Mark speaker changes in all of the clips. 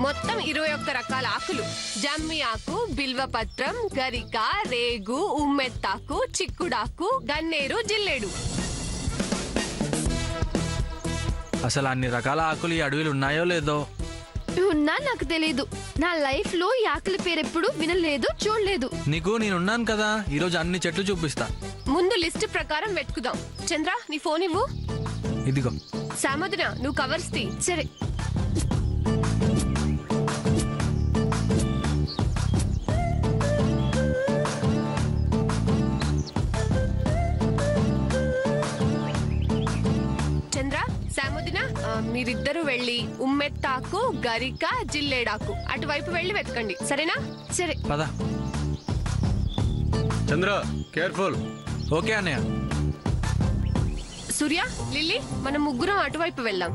Speaker 1: మొత్తం 21 రకాల ఆకులు. జమ్మి ఆకు, బిల్వపత్రం, గరిక, రేగు, ఉమ్మెత్తాకు, చిక్కుడాకు, గన్నేరు, జిల్లేడు.
Speaker 2: అసలు అన్ని రకాల ఆకులు ఈ అడవిలు ఉన్నాయో లేదో?
Speaker 3: ఉన్నా నాకు తెలీదు. నా లైఫ్ లో ఈ ఆకుల పేరెప్పుడు వినలేదు, చూడలేదు.
Speaker 2: నీకు నేనున్నాను కదా, ఈరోజు అన్ని చెట్లు చూపిస్తా.
Speaker 1: ముందు లిస్ట్ ప్రకారం వెతుకుదాం. చంద్ర, నీ ఫోన్ ఇవ్వు.
Speaker 2: ఇదిగో.
Speaker 1: సామోదిన, నువ్వు కవర్స్ తీ.
Speaker 3: సరే.
Speaker 1: మీరిద్దరూ వెళ్ళి ఉమ్మెత్తాకు, గరిక, జిల్లేడాకు అటువైపు వెళ్ళి వెతకండి. సరేనా?
Speaker 3: సరే
Speaker 2: పద.
Speaker 4: చంద్ర, కేర్ఫుల్.
Speaker 2: ఓకే అన్నయ్య.
Speaker 1: సూర్య, లిల్లీ, మనం ముగ్గురం అటువైపు వెళ్దాం.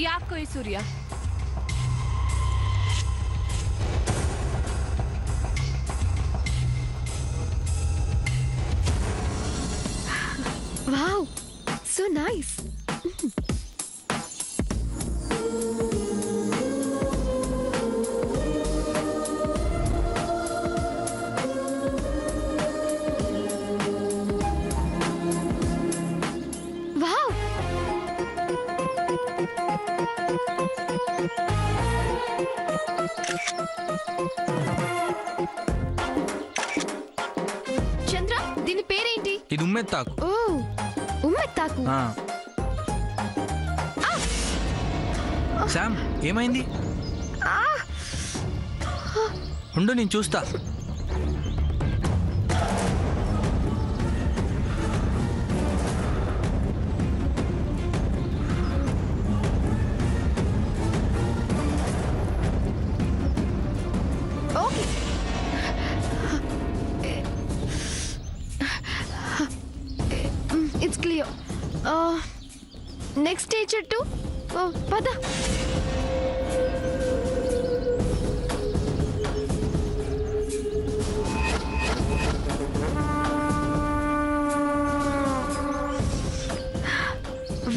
Speaker 1: ఈ ఆకు Surya.
Speaker 3: Wow, so nice. Chandra, దీని పేరేంటి?
Speaker 2: ఇది ఉమ్మెత్తాకు.
Speaker 3: ఓ, ఉమ్మెత్తాకు.
Speaker 2: శామ్, ఏమైంది? ఉండు, నేను చూస్తా.
Speaker 3: It's clear. నెక్స్ట్ ఏ చెట్టు? పద.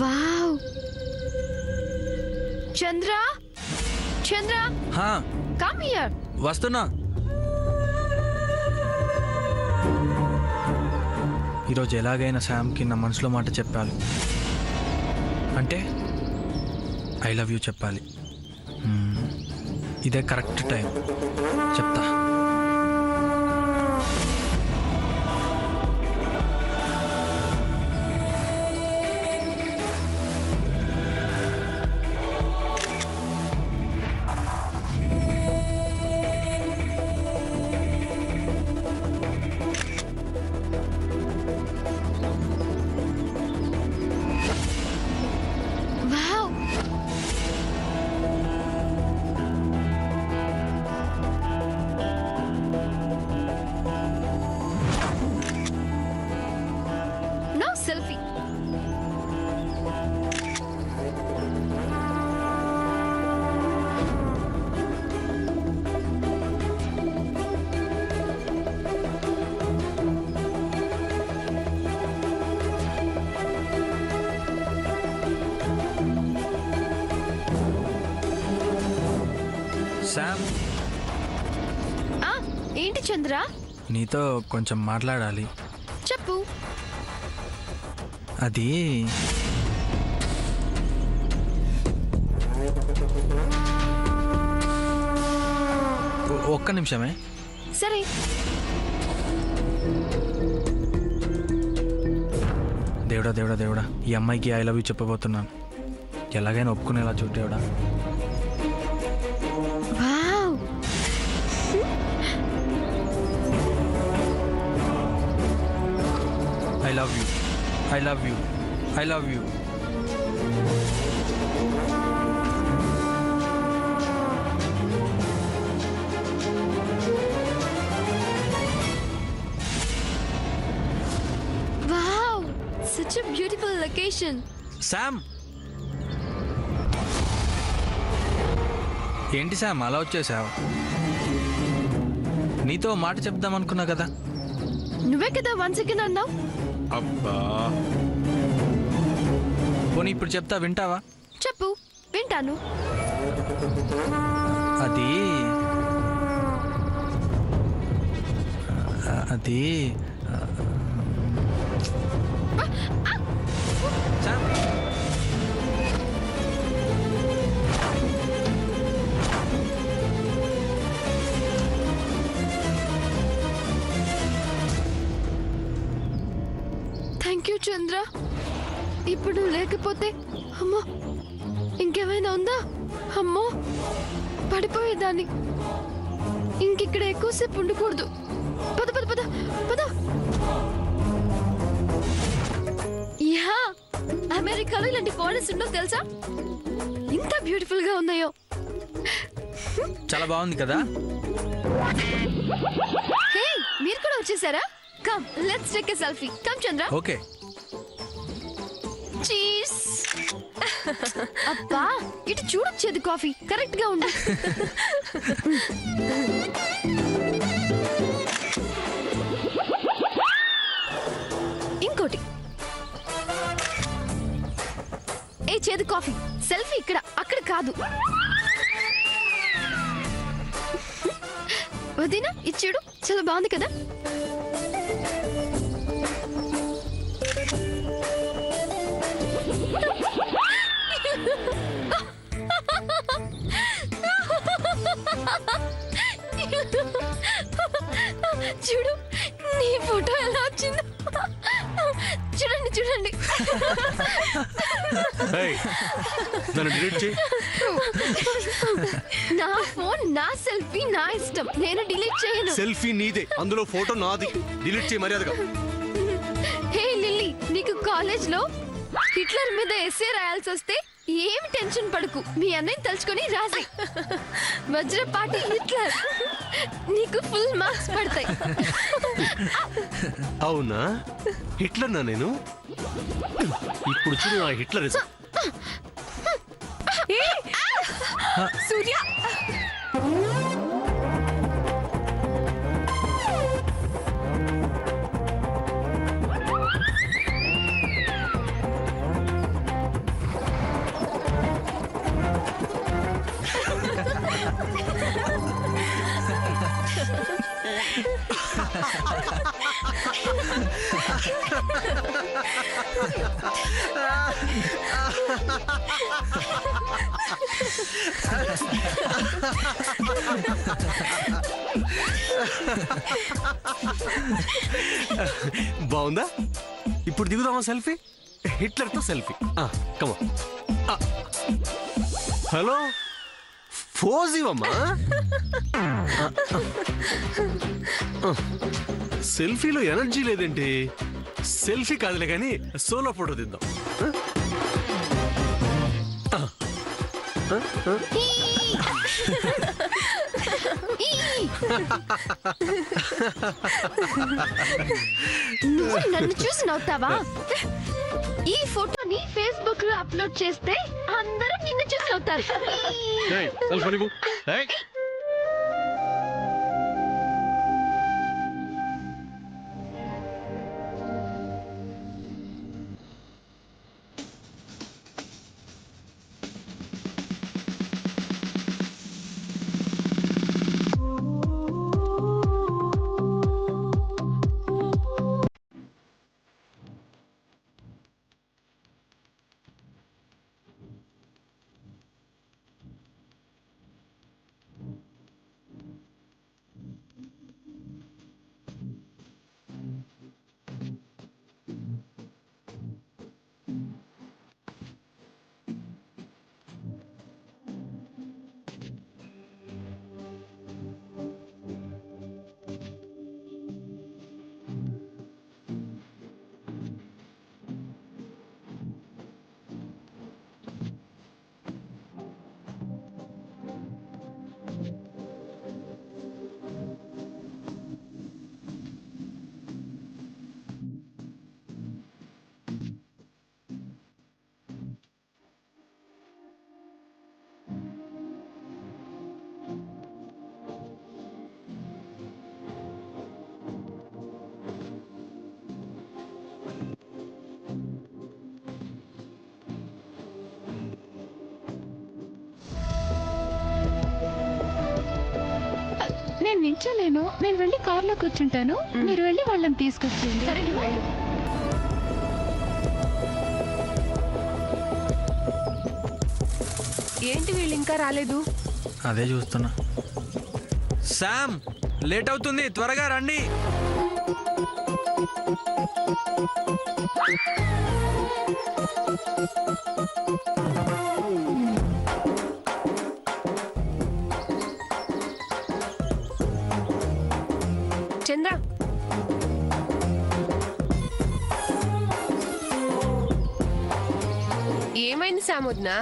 Speaker 3: Wow. Chandra, Chandra, come here.
Speaker 2: వస్తున్నా. ఈరోజు ఎలాగైనా శామ్కి నా మనసులో మాట చెప్పాలి. అంటే ఐ లవ్ యూ చెప్పాలి. ఇదే కరెక్ట్ టైం. చెప్తా.
Speaker 3: సెల్ఫీ.
Speaker 2: శామ్,
Speaker 3: ఏంటి చంద్ర?
Speaker 2: నీతో కొంచెం మాట్లాడాలి.
Speaker 3: చెప్పు.
Speaker 2: అది ఒక్క నిమిషమే.
Speaker 3: సరే.
Speaker 2: దేవుడా దేవుడా దేవుడా, ఈ అమ్మాయికి ఐ లవ్ యూ చెప్పబోతున్నాను. ఎలాగైనా ఒప్పుకునేలా చూడు దేవుడా.
Speaker 3: Wow
Speaker 2: I love you, I love you, I love you.
Speaker 3: Wow such a beautiful location.
Speaker 2: Sam, ఏంటి శామ్ అలా వచ్చేసావు? నీతో మాట చెప్దాం అనుకున్నా కదా.
Speaker 3: నువ్వే కదా 1 సెకండ్ అన్నావు.
Speaker 2: అబ్బా, పోనీ ఇప్పుడు చెప్తా, వింటావా?
Speaker 3: చెప్పు, వింటాను.
Speaker 2: అది అది శామ్,
Speaker 3: థ్యాంక్ యూ చంద్ర. ఇప్పుడు నువ్వు లేకపోతే అమ్మో ఇంకేమైనా ఉందా? అమ్మో పడిపోయేదాన్ని. ఇంకిక్కడ ఎక్కువసేపు ఉండకూడదు. పద పద పద పద. యా, అమెరికాలో ఇలాంటి ఫారెస్ట్ ఉండవు తెలుసా? ఇంత బ్యూటిఫుల్ గా ఉన్నాయో.
Speaker 2: చాలా బాగుంది కదా.
Speaker 3: హే, మీరు కూడా వచ్చేసారా? Come let's take a selfie. Come Chandra.
Speaker 2: Okay.
Speaker 3: Cheers. అబ్బా, ఇటు చూడొచ్చేది కాఫీ కరెక్ట్ గా ఉంది. ఇంకోటి. ఏ చేదు కాఫీ. సెల్ఫీ ఇక్కడ, అక్కడ కాదు. వదినా ఇది చూడు, చాలా బాగుంది కదా. చూడు నీ ఫోటో ఎలా వచ్చిందో. చూడండి చూడండి.
Speaker 4: దాన్ని డిలీట్ చేయి.
Speaker 3: నా ఫోన్, నా సెల్ఫీ, నా ఇష్టం. నేను డిలీట్ చేయను.
Speaker 4: సెల్ఫీ నీదే, అందులో ఫోటో నాది. డిలీట్ చేయి మర్యాదగా.
Speaker 3: హే లిల్లీ, నీకు కాలేజ్ లో హిట్లర్ మీద ఎస్సే రాయాల్సి వస్తే ఏమి టెన్షన్ పడకు. మీ అన్నయ్య తలుచుకొని రాసి. వజ్రపాటి హిట్లర్. నీకు ఫుల్ మార్క్స్ పడతాయి.
Speaker 4: అవునా, హిట్లర్ నా నేను? ఇప్పుడు చూడు నా హిట్లర్.
Speaker 1: సూర్య,
Speaker 4: బాగుందా? ఇప్పుడు దిగుదామా సెల్ఫీ? హిట్లర్ తో సెల్ఫీ. కమా. హలో, ఫోజ్ ఇవ్వమ్మా. సెల్ఫీలో ఎనర్జీ లేదేంటి? సెల్ఫీ కాదులే కానీ సోలో ఫోటో తీద్దాం.
Speaker 3: నువ్వు నన్ను చూసి నవ్వుతావా? ఈ ఫోటోని ఫేస్బుక్ లో అప్లోడ్ చేస్తే అందరూ నిన్ను చూసి నవ్వుతారు.
Speaker 5: నిల్చోలేను. నేను వెళ్ళి కార్లో కూర్చుంటాను, మీరు వెళ్ళి వాళ్ళని తీసుకొచ్చేయండి.
Speaker 3: సరే నువ్వు వెళ్ళు.
Speaker 1: ఏంటి వీళ్ళు ఇంకా రాలేదు?
Speaker 2: అదే చూస్తున్నా. శామ్, లేట్ అవుతుంది, త్వరగా రండి.
Speaker 1: చంద్ర, ఏమైంది సాముద్నా?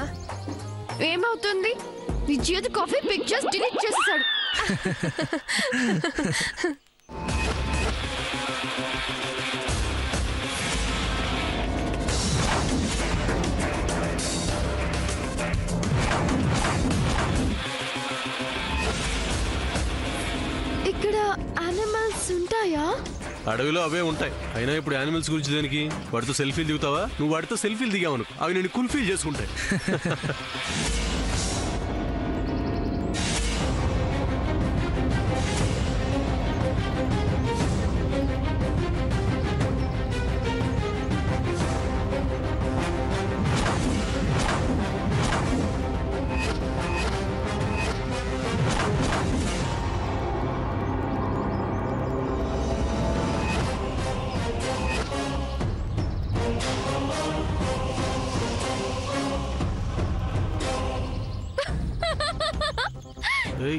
Speaker 3: ఏమవుతుంది? నీ చేతి కాఫీ పిక్చర్స్ డిలీట్ చేసేసాడు. ఇక్కడ యానిమల్స్ ఉంటాయా?
Speaker 4: అడవిలో అవే ఉంటాయి. అయినా ఇప్పుడు యానిమల్స్ గురించి దేనికి? వాటితో సెల్ఫీలు దిగుతావా? నువ్వు వాటితో సెల్ఫీలు దిగావను, అవి నేను కుల్ఫీల్ చేసుకుంటాయి. ఏయ్,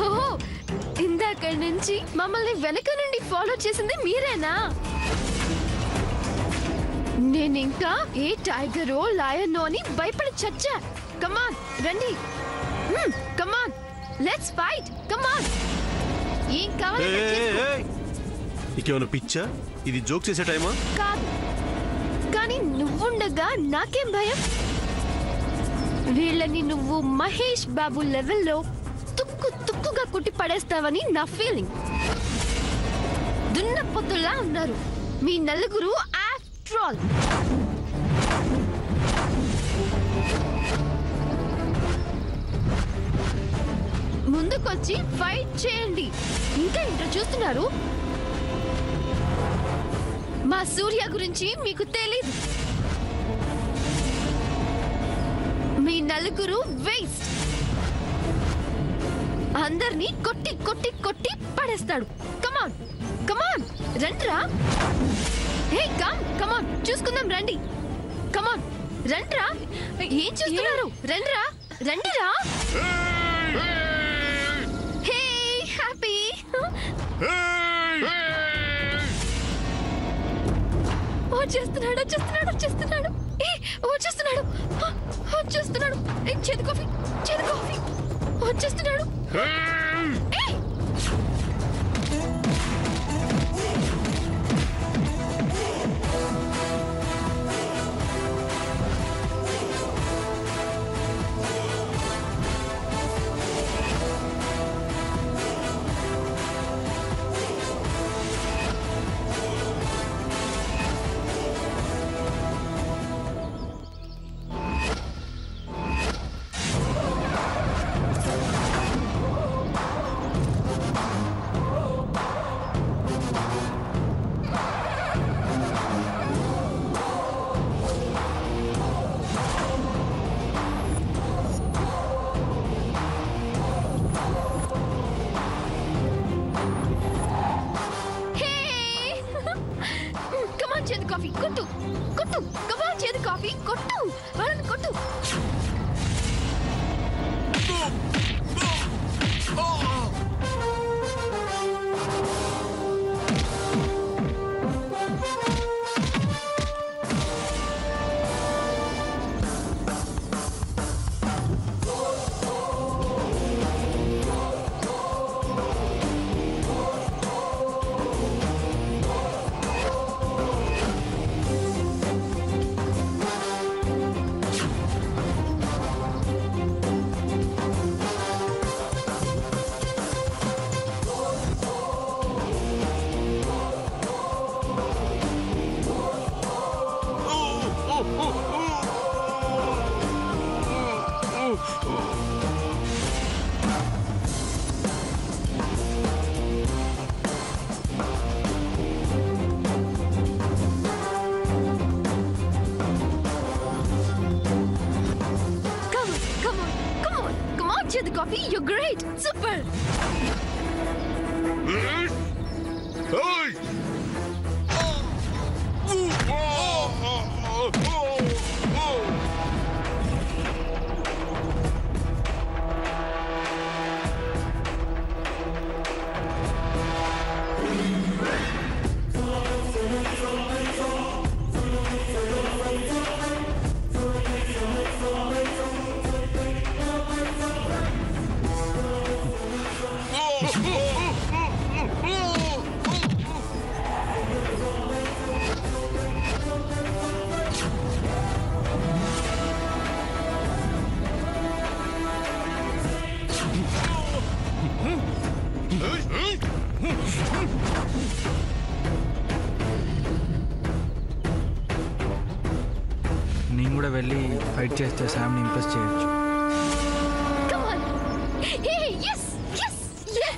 Speaker 3: ఓహో, ఇందాక నుంచి మమ్మల్ని వెనక నుండి ఫాలో చేసింది మీరేనా? నేను ఇంకా ఏ టైగరో లయనో అని భయపడి చచ్చా. కమాన్ రండి, కమాన్ లెట్స్ ఫైట్, కమాన్. ఏం కావాలి
Speaker 4: ఏయ్,
Speaker 3: నాకు
Speaker 4: ఏయ్,
Speaker 3: చేసుకో.
Speaker 4: ఏయ్. నీకేమైనా పిచ్చా? ఇది జోక్ చేసే టైమా?
Speaker 3: కాదు, కానీ నువ్వుండగా నాకేం భయం? వీళ్ళని నువ్వు మహేష్ బాబు లెవెల్లో తుక్కు తుక్కుగా కుట్టి పడేస్తావని నా ఫీలింగ్. దున్నపోతులా ఉన్నారు మీ నలుగురు. ఆఫ్టర్ ఆల్ ముందుకొచ్చి ఫైట్ చేయండి. ఇంకా ఇంట్లో చూస్తున్నారు? మా సూర్య గురించి మీకు తెలీదు. మీ నలుగురు వేస్ట్. అందరినీ కొట్టి కొట్టి కొట్టి పడేస్తాడు. కమాన్ కమాన్ రండ్రా. హే కమ్ కమాన్, చూసుకుందాం రండి. కమాన్ రండ్రా. ఏం చూస్తున్నారు? రండ్రా రండిరా. Hey happy. వచ్చేస్తున్నాడు వచ్చేస్తున్నాడు వచ్చేస్తున్నాడు. ఏ వచ్చేస్తున్నాడు వచ్చేస్తున్నాడు. ఏ చేదు కాఫీ చేదు కాఫీ. వచ్చేస్తున్నాడు. ఏయ్! చేదు కాఫీ కొట్టు కొట్టు. కమాన్ చేదు కాఫీ కొట్టు. వాళ్ళని కొట్టు. Coffee you great super.
Speaker 2: నేను కూడా వెళ్ళి ఫైట్ చేస్తే శామ్ని ఇంప్రెస్ చేయొచ్చు.
Speaker 3: Come on. Hey, yes, yes, yeah.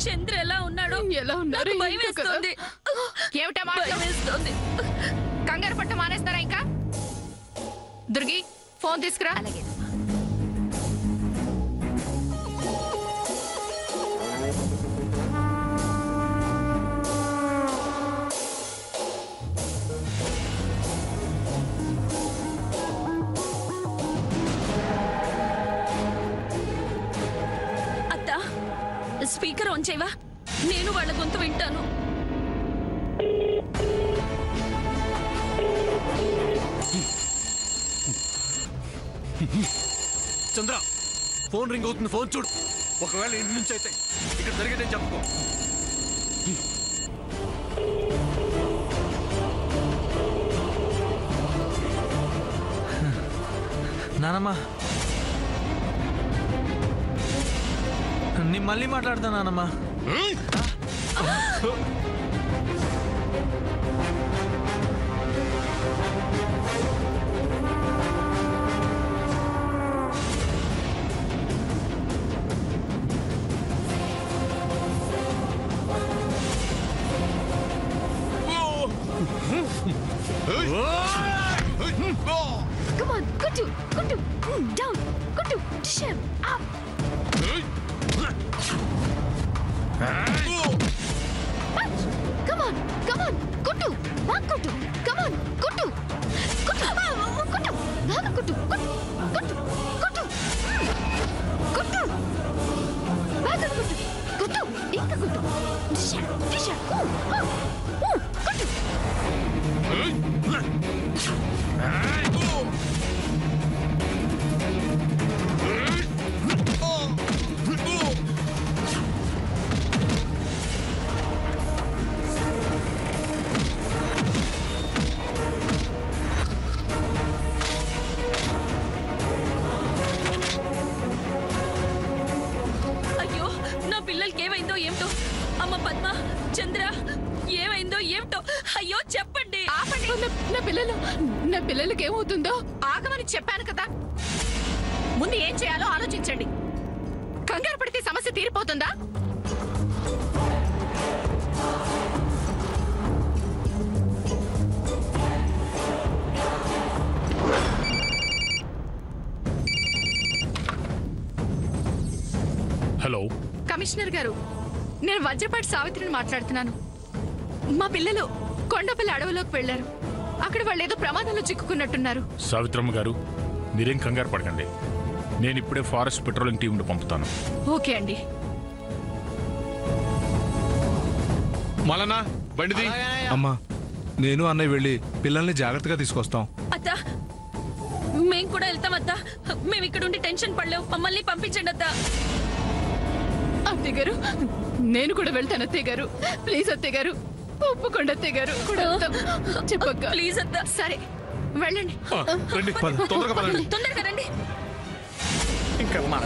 Speaker 6: చంద్ర ఎలా ఉన్నాడు?
Speaker 1: ఎలా ఉన్నారు?
Speaker 6: నాకు భయం
Speaker 1: ఇంకా కదా?
Speaker 6: వేస్తుంది.
Speaker 1: ఏమిటా
Speaker 6: భయం వేస్తుంది.
Speaker 1: కంగారు పట్ట మానేస్తారా ఇంకా? దుర్గి ఫోన్ తీసుకురా.
Speaker 6: అత్త స్పీకర్ ఆన్ చేయవా? నేను వాళ్ళ గొంతు వింటాను.
Speaker 4: చంద్ర ఫోన్ రింగ్ అవుతుంది, ఫోన్ చూడు. ఒకవేళ ఇంటి నుంచి అయితే ఇక్కడ జరిగేదేం చెప్పుకో.
Speaker 2: నానమ్మ, నేను మళ్ళీ మాట్లాడతా నానమ్మ.
Speaker 3: Come on, Kutu, Kutu, down, Kutu, dish him, up. Punch. Come on, Kutu, Kutu, come on, Kutu, Kutu, Kutu, Kutu, Kutu, Kutu, Kutu, Kutu, back Kutu, Kutu, inka Kutu, dish him, Kutu.
Speaker 6: అయ్యో నా పిల్లలకి ఏమైందో ఏమిటో. అమ్మ పద్మ, చంద్ర ఏమైందో ఏమిటో. అయ్యో చెప్పండి.
Speaker 1: ఆపండి. నా పిల్లలకి ఏమవుతుందో ఆగమని చెప్పాను కదా. ముందు ఏం చేయాలో ఆలోచించండి. కంగారు పడితే సమస్య తీరిపోతుందా?
Speaker 7: హలో,
Speaker 1: కమిషనర్ గారు, నేను వజ్రపాటి సావిత్రిని మాట్లాడుతున్నాను. మా పిల్లలు కొండపల్లి అడవిలోకి వెళ్లారు. అక్కడ వాళ్ళు ఏదో ప్రమాదంలో చిక్కుకున్నట్టున్నారు.
Speaker 7: సావిత్రమ్మ గారు, మీరేం కంగారు పడకండి. నేను ఇప్పుడే ఫారెస్ట్ పెట్రోలింగ్ టీంను పంపుతాను.
Speaker 1: ఓకే అండి.
Speaker 8: మలనా బండిది.
Speaker 9: అమ్మా, నేను అన్నయ్య వెళ్ళి పిల్లల్ని జాగ్రత్తగా తీసుకొస్తాం.
Speaker 6: అత్త మేం కూడా వెళ్తాం అత్త. మేము ఇక్కడ ఉండి టెన్షన్ పడలేవు. మమ్మల్ని పంపించండి అత్త.
Speaker 1: అత్తయ్య గారు, నేను కూడా వెళ్తాను అత్తయ్య గారు. ప్లీజ్ అత్తయ్య గారు, ఒప్పుకోండి అత్తయ్య గారు. కూడా వెళ్తాం. చెప్పక్క.
Speaker 6: ప్లీజ్ అత్త.
Speaker 1: సరే వెళ్ళండి.
Speaker 8: రండి తొందరగా పదండి.
Speaker 6: తొందరగా రండి.
Speaker 2: ఇంకా మన